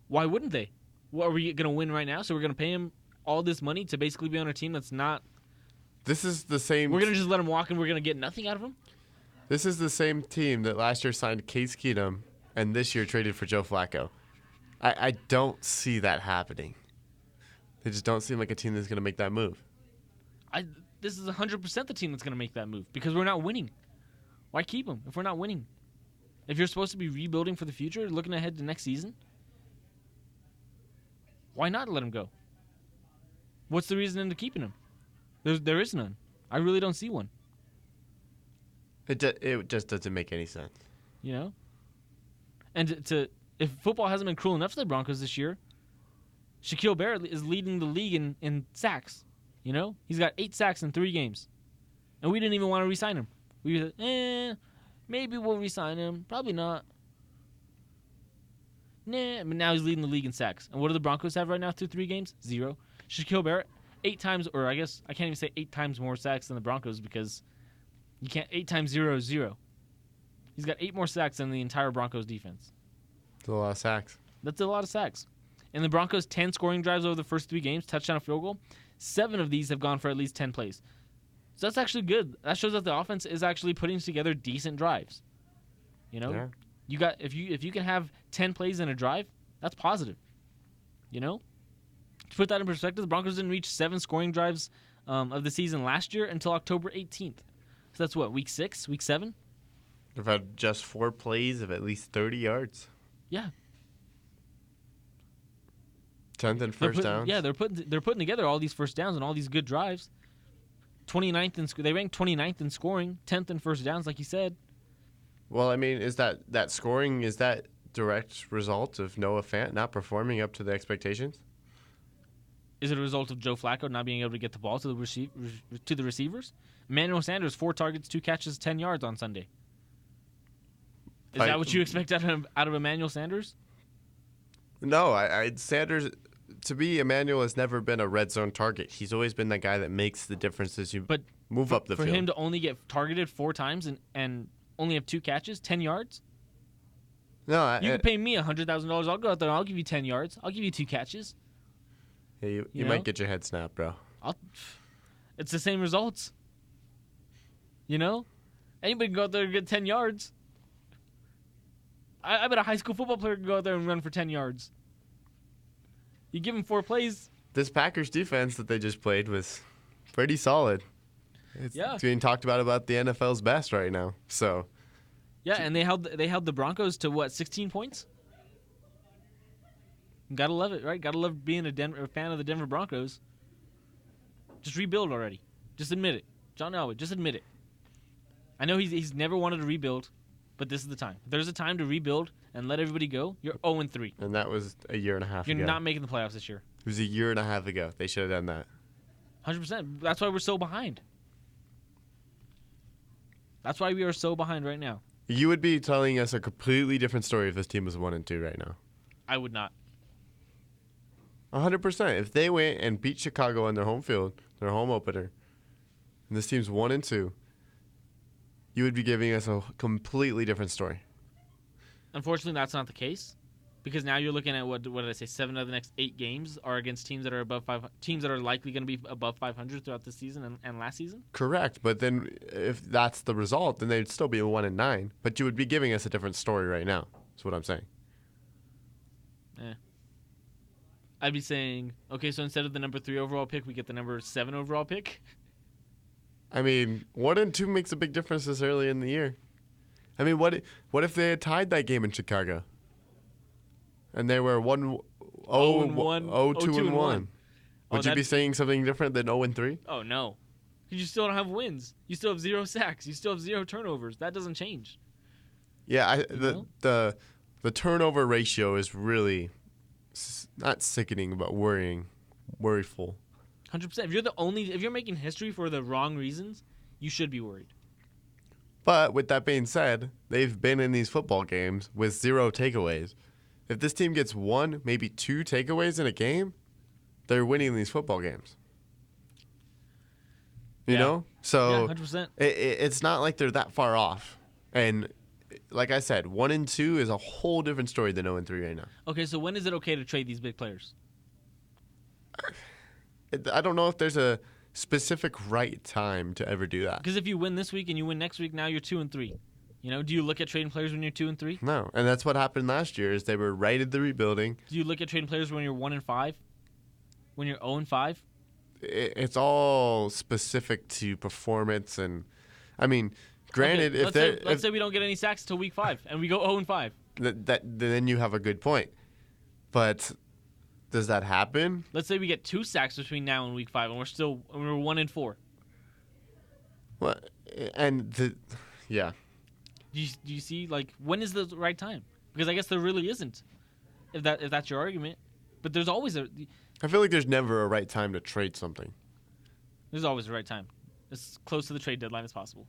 Why wouldn't they? What, are we going to win right now? So we're going to pay him all this money to basically be on a team that's not... This is the same... We're going to just let him walk and we're going to get nothing out of him? This is the same team that last year signed Case Keenum and this year traded for Joe Flacco. I don't see that happening. They just don't seem like a team that's going to make that move. This is 100% the team that's going to make that move because we're not winning. Why keep him if we're not winning? If you're supposed to be rebuilding for the future, looking ahead to next season, why not let him go? What's the reason into keeping him? There is none. I really don't see one. It just doesn't make any sense. You know? And if football hasn't been cruel enough to the Broncos this year, Shaquille Barrett is leading the league in sacks. You know? He's got 8 sacks in 3 games. And we didn't even want to re-sign him. We said, maybe we'll re-sign him. Probably not. Nah, but now he's leading the league in sacks. And what do the Broncos have right now through 3 games? 0. Shaquille Barrett, 8 times, or I guess I can't even say 8 times more sacks than the Broncos because you can't. 8 times 0 is 0. He's got 8 more sacks than the entire Broncos defense. That's a lot of sacks. That's a lot of sacks. And the Broncos, 10 scoring drives over the first 3 games, touchdown, field goal. 7 of these have gone for at least 10 plays. So that's actually good. That shows that the offense is actually putting together decent drives. You know, Yeah. you got if you can have 10 plays in a drive, that's positive. You know, to put that in perspective, the Broncos didn't reach 7 scoring drives of the season last year until October 18th. So that's what, week 6, week 7. They've had just 4 plays of at least 30 yards. Yeah. 10th and first downs. Yeah, they're putting together all these first downs and all these good drives. 29th in they ranked 29th in scoring, 10th in first downs, like you said. Well, I mean, is that scoring, is that direct result of Noah Fant not performing up to the expectations? Is it a result of Joe Flacco not being able to get the ball to the receivers? Emmanuel Sanders, 4 targets, 2 catches, 10 yards on Sunday. Is that what you expect out of Emmanuel Sanders? No, Sanders, to me, Emmanuel has never been a red zone target. He's always been that guy that makes the difference as you move up the field. For him to only get targeted 4 times and only have 2 catches, 10 yards? No, you can pay me $100,000. I'll go out there and I'll give you 10 yards. I'll give you 2 catches. Yeah, you might get your head snapped, bro. It's the same results. You know? Anybody can go out there and get 10 yards. I bet a high school football player can go out there and run for 10 yards. You give him 4 plays. This Packers defense that they just played was pretty solid. It's being talked about the NFL's best right now. So, yeah, and they held the Broncos to what, 16 points? Gotta love it, right? Gotta love being a fan of the Denver Broncos. Just rebuild already. Just admit it. John Elway, just admit it. I know he's never wanted to rebuild, but this is the time. If there's a time to rebuild and let everybody go, you're 0-3. And that was a year and a half ago. You're not making the playoffs this year. It was a year and a half ago. They should have done that. 100%. That's why we're so behind. That's why we are so behind right now. You would be telling us a completely different story if this team was 1-2 right now. I would not. 100%. If they went and beat Chicago on their home field, their home opener, and this team's 1-2, you would be giving us a completely different story. Unfortunately, that's not the case, because now you're looking at what did I say? 7 of the next 8 games are against teams that are above 5, teams that are likely going to be above 500 throughout the season and last season. Correct, but then if that's the result, then they'd still be 1-9. But you would be giving us a different story right now. That's what I'm saying. I'd be saying, okay, so instead of the number 3 overall pick, we get the number 7 overall pick. I mean, 1-2 makes a big difference this early in the year. I mean, what if they had tied that game in Chicago, and they were 2-1? Would you be saying something different than 0-3? Oh no, because you still don't have wins. You still have 0 sacks. You still have 0 turnovers. That doesn't change. Yeah, the turnover ratio is really not sickening, but worryful. 100%. If you're making history for the wrong reasons, you should be worried. But with that being said, they've been in these football games with 0 takeaways. If this team gets 1, maybe 2 takeaways in a game, they're winning these football games. You know? So 100%. It's not like they're that far off. And like I said, 1-2 is a whole different story than 0-3 right now. Okay, so when is it okay to trade these big players? I don't know if there's a specific right time to ever do that. Because if you win this week and you win next week, now you're 2-3. You know, do you look at trading players when you're 2-3? No, and that's what happened last year. Is they were right at the rebuilding. Do you look at trading players when you're 1-5? When you're 0-5? It's all specific to performance, and I mean, granted, okay, let's say we don't get any sacks till week 5 and we go 0-5. Then you have a good point, but does that happen? Let's say we get 2 sacks between now and week 5, and we're 1-4. Well, and yeah, Do you see, like, when is the right time? Because I guess there really isn't, if that's your argument. But there's always I feel like there's never a right time to trade something. there's always a right time. As close to the trade deadline as possible.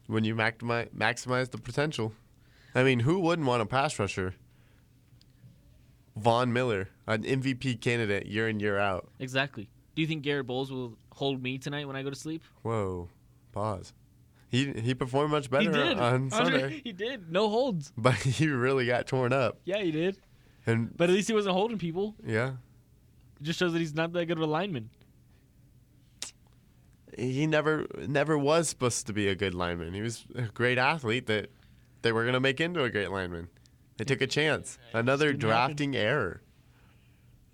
When you maximize the potential. I mean, who wouldn't want a pass rusher? Von Miller, an MVP candidate year in, year out. Exactly. Do you think Garrett Bowles will hold me tonight when I go to sleep? Whoa. Pause. He performed much better on Sunday. He did. No holds. But he really got torn up. Yeah, he did. But at least he wasn't holding people. Yeah. It just shows that he's not that good of a lineman. He never was supposed to be a good lineman. He was a great athlete that they were going to make into a great lineman. They took a chance. Another drafting error.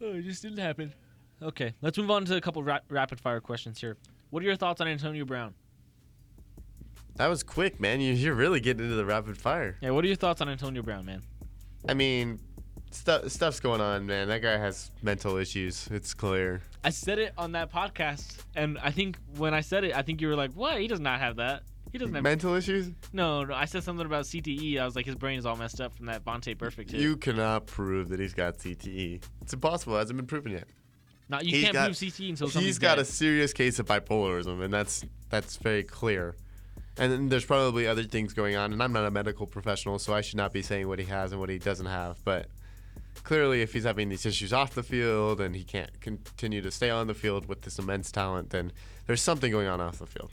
Oh, it just didn't happen. Okay, let's move on to a couple rapid-fire questions here. What are your thoughts on Antonio Brown? That was quick, man. You're really getting into the rapid fire. Yeah, what are your thoughts on Antonio Brown, man? I mean, stuff's going on, man. That guy has mental issues. It's clear. I said it on that podcast, and I think when I said it, I think you were like, what? He does not have that. He doesn't have mental issues? No, I said something about CTE. I was like, his brain is all messed up from that Vontae Perfect hit. You cannot prove that he's got CTE. It's impossible. It hasn't been proven yet. No, you can't prove CTE until somebody's He's got dead. A serious case of bipolarism, and that's very clear. And then there's probably other things going on, and I'm not a medical professional, so I should not be saying what he has and what he doesn't have. But clearly, if he's having these issues off the field and he can't continue to stay on the field with this immense talent, then there's something going on off the field.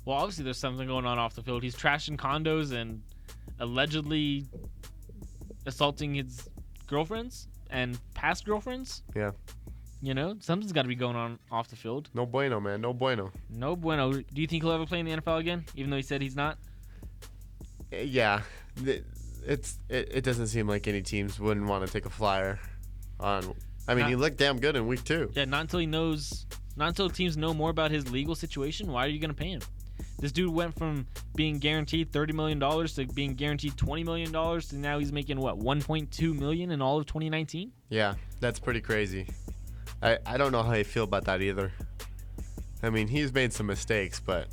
Well, obviously there's something going on off the field. He's trashing condos and allegedly assaulting his girlfriends and past girlfriends. Yeah. You know, something's got to be going on off the field. No bueno, man. No bueno. No bueno. Do you think he'll ever play in the NFL again, even though he said he's not? Yeah. It doesn't seem like any teams wouldn't want to take a flyer on. I mean, he looked damn good in week 2. Yeah, not until teams know more about his legal situation. Why are you going to pay him? This dude went from being guaranteed $30 million to being guaranteed $20 million to now he's making, what, $1.2 million in all of 2019? Yeah, that's pretty crazy. I don't know how you feel about that either. I mean, he's made some mistakes, but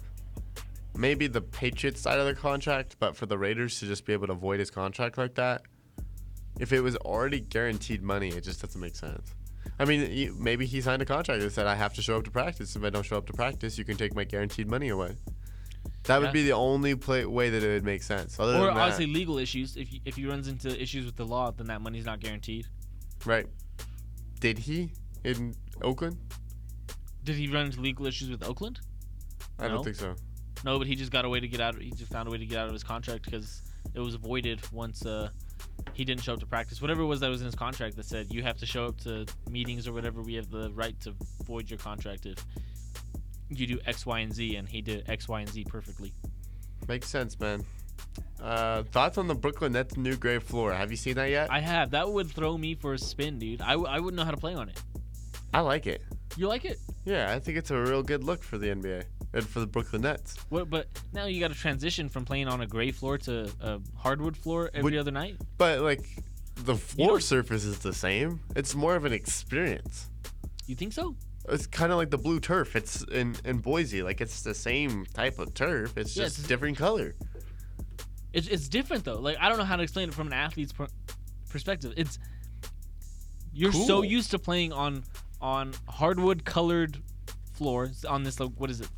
maybe the Patriots side of the contract, but for the Raiders to just be able to void his contract like that, if it was already guaranteed money, it just doesn't make sense. I mean, maybe he signed a contract that said, I have to show up to practice. If I don't show up to practice, you can take my guaranteed money away. That would be the only way that it would make sense. Or obviously legal issues. If he runs into issues with the law, then that money's not guaranteed. Right. Did he in Oakland? Did he run into legal issues with Oakland? I don't think so. No, but he just got a way to get out. He just found a way to get out of his contract because it was voided once he didn't show up to practice. Whatever it was that was in his contract that said you have to show up to meetings or whatever. We have the right to void your contract if you do X, Y, and Z, and he did X, Y, and Z perfectly. Makes sense, man. Thoughts on the Brooklyn Nets' new gray floor? Have you seen that yet? I have. That would throw me for a spin, dude. I wouldn't know how to play on it. I like it. You like it? Yeah, I think it's a real good look for the NBA and for the Brooklyn Nets. But now you got to transition from playing on a gray floor to a hardwood floor every other night. But, like, the floor surface is the same. It's more of an experience. You think so? It's kind of like the blue turf. It's in Boise. Like, it's the same type of turf. It's just a different color. It's different, though. Like, I don't know how to explain it from an athlete's perspective. You're cool. So used to playing on hardwood colored floors on this, like, what is it?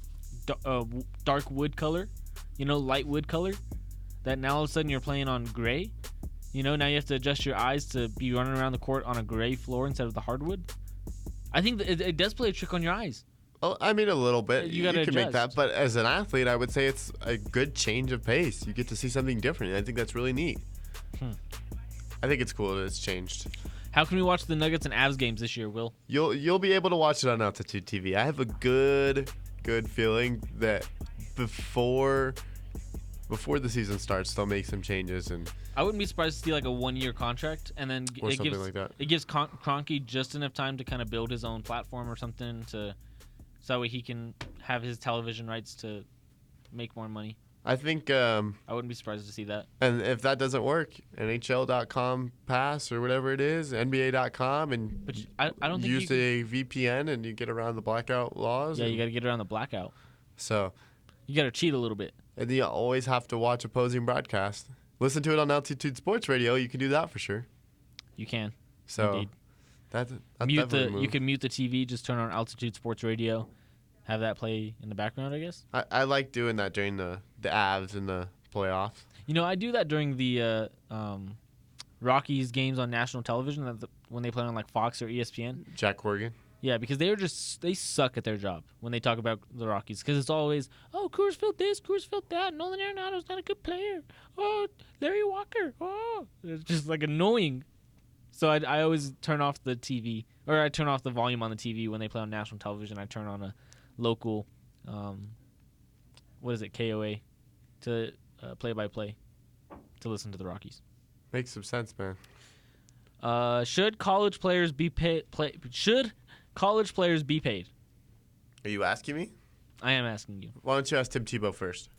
Dark wood color, light wood color, that now all of a sudden you're playing on gray. Now you have to adjust your eyes to be running around the court on a gray floor instead of the hardwood. I think that it does play a trick on your eyes. Oh, I mean, a little bit. You can adjust. Make that, but as an athlete, I would say it's a good change of pace. You get to see something different. I think that's really neat. I think it's cool that it's changed. How can we watch the Nuggets and Avs games this year, Will? You'll be able to watch it on Altitude TV. I have a good feeling that before the season starts, they'll make some changes, and I wouldn't be surprised to see like a 1-year contract, and then or something like that. It gives Kroenke just enough time to kind of build his own platform or something so that way he can have his television rights to make more money. I think I wouldn't be surprised to see that. And if that doesn't work, NHL.com pass or whatever it is, NBA.com, and but I don't think use a VPN and you get around the blackout laws. Yeah, you got to get around the blackout. So You got to cheat a little bit. And you always have to watch opposing broadcast. Listen to it on Altitude Sports Radio. You can do that for sure. You can. So Indeed. that's You can mute the TV, just turn on Altitude Sports Radio, have that play in the background, I guess. I like doing that during the Avs and the playoffs. You know, I do that during the Rockies games on national television when they play on like Fox or ESPN. Jack Corrigan. Yeah, because they suck at their job when they talk about the Rockies. Because it's always, oh, Coors Field this, Coors Field that. Nolan Arenado's not a good player. Oh, Larry Walker. Oh, it's just like annoying. So I always turn off the TV, or I turn off the volume on the TV when they play on national television. I turn on a local, KOA, to play-by-play to listen to the Rockies. Makes some sense, man. Should college players be paid? Should college players be paid? Are you asking me? I am asking you. Why don't you ask Tim Tebow first?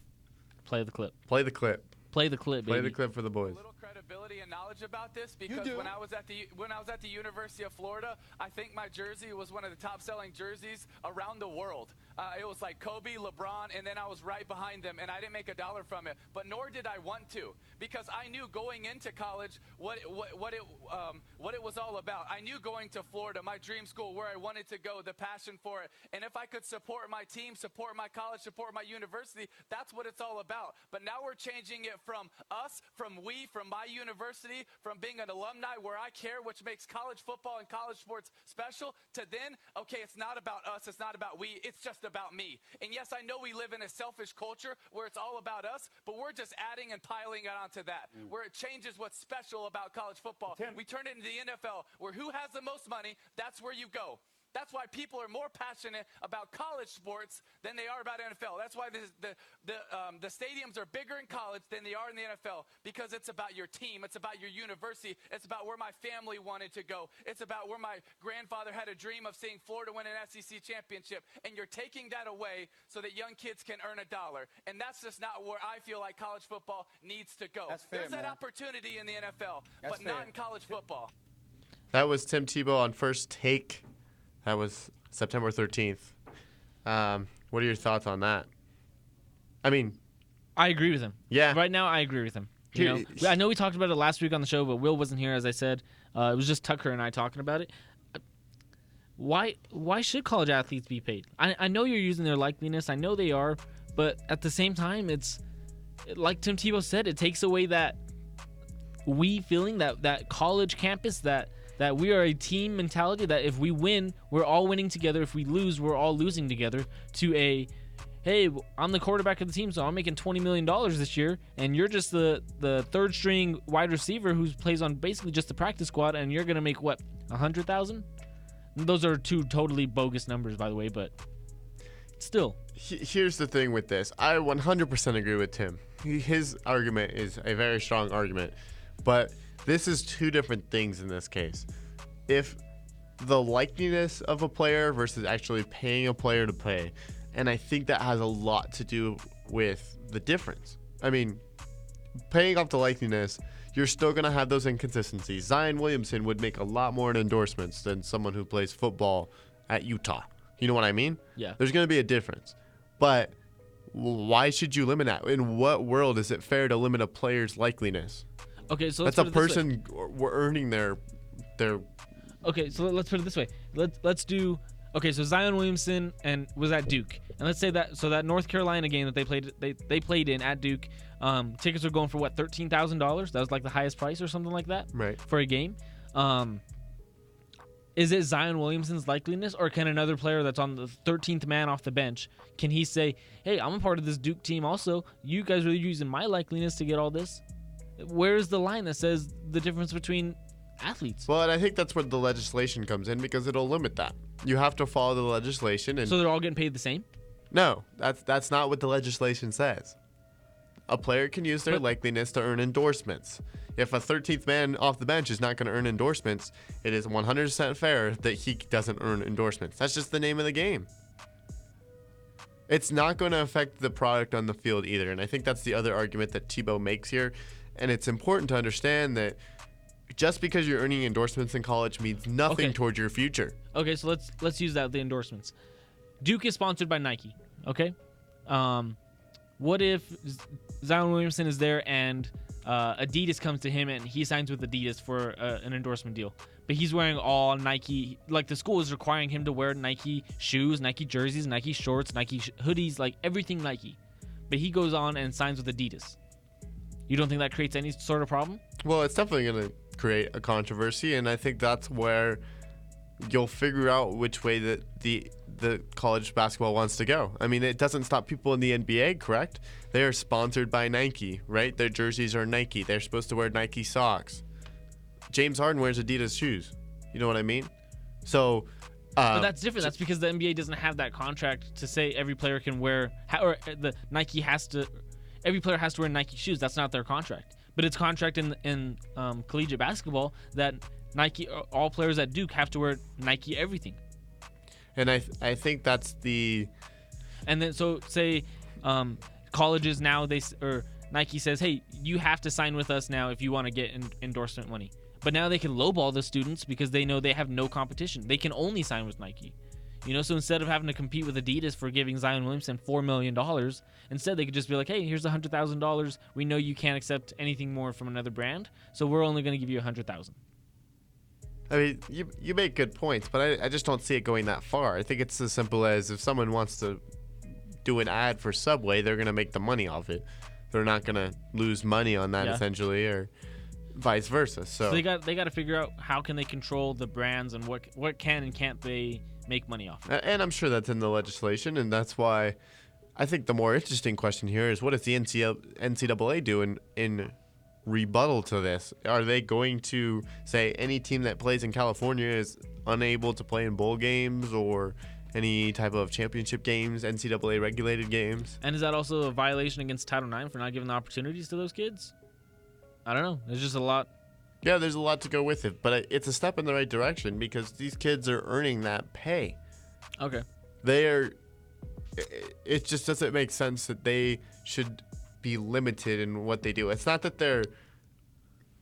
Play the clip. Play the clip. Play the clip, baby. Play the clip for the boys. Credibility and knowledge about this because when I was at the University of Florida, I think my jersey was one of the top selling jerseys around the world. It was like Kobe, LeBron, and then I was right behind them, and I didn't make a dollar from it. But nor did I want to, because I knew going into college what it was all about. I knew going to Florida, my dream school, where I wanted to go, the passion for it, and if I could support my team, support my college, support my university, that's what it's all about. But now we're changing it from us, from my university, from being an alumni where I care, which makes college football and college sports special, to then, okay, it's not about us, it's not about we, it's just about me. And yes, I know we live in a selfish culture where it's all about us, but we're just adding and piling it onto that, where it changes what's special about college football. We turn it into the NFL, where who has the most money, that's where you go. That's why people are more passionate about college sports than they are about NFL. That's why the stadiums are bigger in college than they are in the NFL, because it's about your team. It's about your university. It's about where my family wanted to go. It's about where my grandfather had a dream of seeing Florida win an SEC championship. And you're taking that away so that young kids can earn $1. And that's just not where I feel like college football needs to go. That's fair, There's that opportunity in the NFL, but not in college football. That was Tim Tebow on First Take. That was September 13th. What are your thoughts on that? I mean, I agree with him. Yeah. Right now, I agree with him. You know, I know we talked about it last week on the show, but Will wasn't here, as I said. It was just Tucker and I talking about it. Why should college athletes be paid? I know you're using their likeliness. I know they are. But at the same time, it's like Tim Tebow said, it takes away that we feeling, that college campus, that we are a team mentality, that if we win, we're all winning together. If we lose, we're all losing together, to a, hey, I'm the quarterback of the team, so I'm making $20 million this year, and you're just the third string wide receiver who plays on basically just the practice squad, and you're going to make, what, $100,000? Those are two totally bogus numbers, by the way, but still. Here's the thing with this. I 100% agree with Tim. His argument is a very strong argument, but this is two different things in this case. If the likeliness of a player versus actually paying a player to play, and I think that has a lot to do with the difference. I mean, paying off the likeliness, you're still going to have those inconsistencies. Zion Williamson would make a lot more in endorsements than someone who plays football at Utah. You know what I mean? Yeah. There's going to be a difference. But why should you limit that? In what world is it fair to limit a player's likeliness? Okay, so that's a person we're earning their. Okay, so let's put it this way. Let's do. Okay, so Zion Williamson was at Duke, and let's say that North Carolina game that they played in at Duke, tickets were going for what, $13,000? That was like the highest price or something like that, right, for a game. Is it Zion Williamson's likeliness, or can another player that's on the 13th man off the bench, can he say, hey, I'm a part of this Duke team also, you guys are using my likeliness to get all this? Where's the line that says the difference between athletes? Well, and I think that's where the legislation comes in, because it'll limit that. You have to follow the legislation. And so they're all getting paid the same? No, that's not what the legislation says. A player can use their likeliness to earn endorsements. If a 13th man off the bench is not going to earn endorsements, it is 100% fair that he doesn't earn endorsements. That's just the name of the game. It's not going to affect the product on the field either, and I think that's the other argument that Tebow makes here. And it's important to understand that just because you're earning endorsements in college means nothing towards your future. Okay, so let's use that, the endorsements. Duke is sponsored by Nike, okay? what if Zion Williamson is there and Adidas comes to him and he signs with Adidas for an endorsement deal, but he's wearing all Nike, like the school is requiring him to wear Nike shoes, Nike jerseys, Nike shorts, Nike hoodies, like everything Nike, but he goes on and signs with Adidas. You don't think that creates any sort of problem? Well, it's definitely going to create a controversy, and I think that's where you'll figure out which way that the college basketball wants to go. I mean, it doesn't stop people in the NBA, correct? They are sponsored by Nike, right? Their jerseys are Nike. They're supposed to wear Nike socks. James Harden wears Adidas shoes. You know what I mean? So... but that's different. That's because the NBA doesn't have that contract to say every player can wear... or the Nike has to... Every player has to wear Nike shoes. That's not their contract. But it's contract in collegiate basketball that Nike, all players at Duke have to wear Nike everything. And I think that's the... And then so say colleges now, or Nike says, hey, you have to sign with us now if you want to get endorsement money. But now they can lowball the students because they know they have no competition. They can only sign with Nike. You know, so instead of having to compete with Adidas for giving Zion Williamson $4 million, instead they could just be like, hey, here's $100,000. We know you can't accept anything more from another brand, so we're only going to give you $100,000. I mean, you make good points, but I just don't see it going that far. I think it's as simple as if someone wants to do an ad for Subway, they're going to make the money off it. They're not going to lose money on that, essentially, or vice versa. So they got to figure out how can they control the brands and what can and can't they make money off of. And I'm sure that's in the legislation, and that's why I think the more interesting question here is what does the NCAA do in rebuttal to this? Are they going to say any team that plays in California is unable to play in bowl games or any type of championship games, NCAA regulated games? And is that also a violation against Title IX for not giving the opportunities to those kids? I don't know. There's just a lot. Yeah, there's a lot to go with it, but it's a step in the right direction because these kids are earning that pay. Okay. It just doesn't make sense that they should be limited in what they do. It's not that they're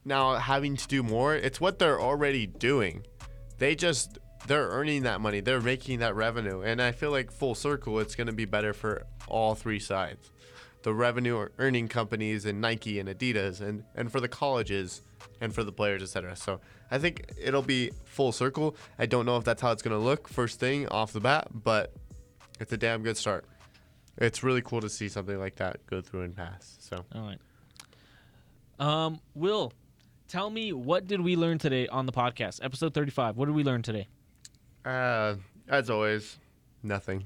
now having to do more. It's what they're already doing. They're earning that money. They're making that revenue. And I feel like full circle, it's going to be better for all three sides. The revenue earning companies and Nike and Adidas and for the colleges and for the players, etc. So I think it'll be full circle. I don't know if that's how it's going to look first thing off the bat, but it's a damn good start. It's really cool to see something like that go through and pass. So all right. Will, tell me, what did we learn today on the podcast? Episode 35. What did we learn today? As always, nothing.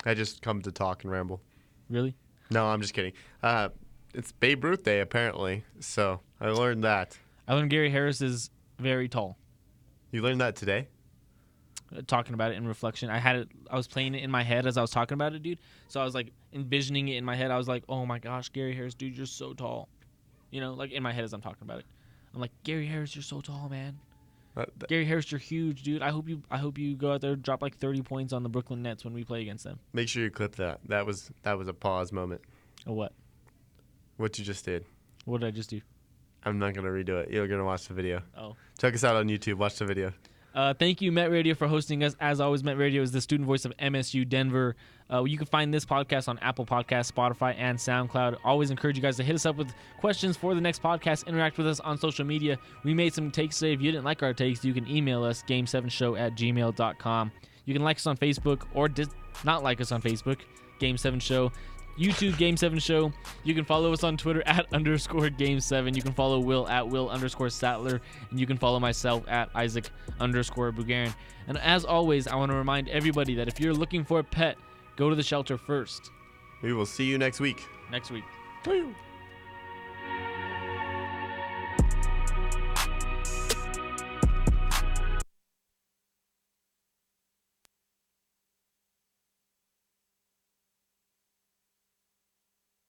I just come to talk and ramble. Really? No, I'm just kidding. It's Babe Ruth Day, apparently, so I learned that. I learned Gary Harris is very tall. You learned that today? Talking about it in reflection. I was playing it in my head as I was talking about it, dude. So I was like envisioning it in my head. I was like, oh my gosh, Gary Harris, dude, you're so tall. You know, like in my head as I'm talking about it. I'm like, Gary Harris, you're so tall, man. Gary Harris, you're huge, dude. I hope you go out there and drop like 30 points on the Brooklyn Nets when we play against them. Make sure you clip that. That was a pause moment. A what? What you just did. What did I just do? I'm not gonna redo it. You're gonna watch the video. Oh. Check us out on YouTube. Watch the video. Thank you, Met Radio, for hosting us. As always, Met Radio is the student voice of MSU Denver. You can find this podcast on Apple Podcasts, Spotify, and SoundCloud. Always encourage you guys to hit us up with questions for the next podcast. Interact with us on social media. We made some takes today. If you didn't like our takes, you can email us, game7show@gmail.com. You can like us on Facebook or not like us on Facebook, Game7 Show. YouTube, Game7 Show. You can follow us on Twitter @_Game7. You can follow Will @Will_Satler. And you can follow myself @Isaac_Bugarin. And as always, I want to remind everybody that if you're looking for a pet, go to the shelter first. We will see you next week. Next week. Woo!